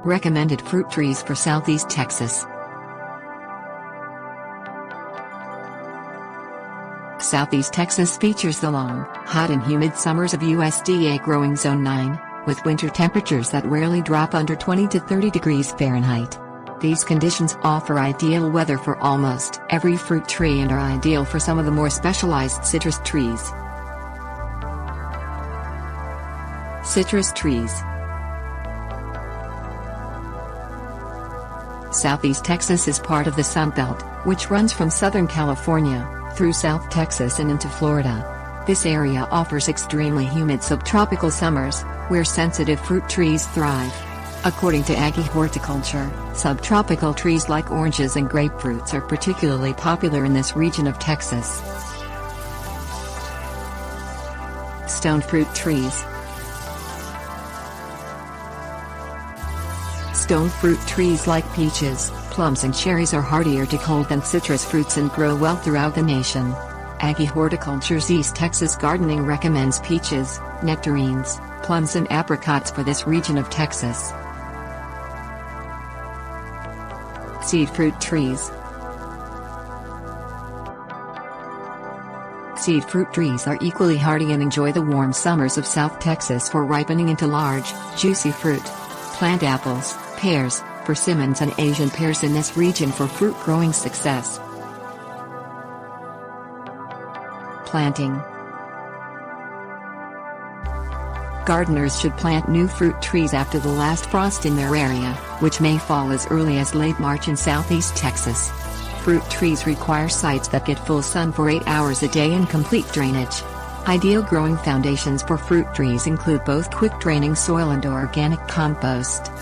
Recommended fruit trees for Southeast Texas. Southeast Texas features the long, hot and humid summers of USDA Growing Zone 9, with winter temperatures that rarely drop under 20 to 30 degrees Fahrenheit. These conditions offer ideal weather for almost every fruit tree and are ideal for some of the more specialized citrus trees. Citrus trees. Southeast Texas is part of the Sun Belt, which runs from Southern California, through South Texas and into Florida. This area offers extremely humid subtropical summers, where sensitive fruit trees thrive. According to Aggie Horticulture, subtropical trees like oranges and grapefruits are particularly popular in this region of Texas. Stone fruit trees. Stone fruit trees like peaches, plums and cherries are hardier to cold than citrus fruits and grow well throughout the nation. Aggie Horticulture's East Texas Gardening recommends peaches, nectarines, plums and apricots for this region of Texas. Seed fruit trees. Seed fruit trees are equally hardy and enjoy the warm summers of South Texas for ripening into large, juicy fruit. Plant apples, pears, persimmons and Asian pears in this region for fruit growing success. Planting. Gardeners should plant new fruit trees after the last frost in their area, which may fall as early as late March in Southeast Texas. Fruit trees require sites that get full sun for 8 hours a day and complete drainage. Ideal growing foundations for fruit trees include both quick draining soil and organic compost.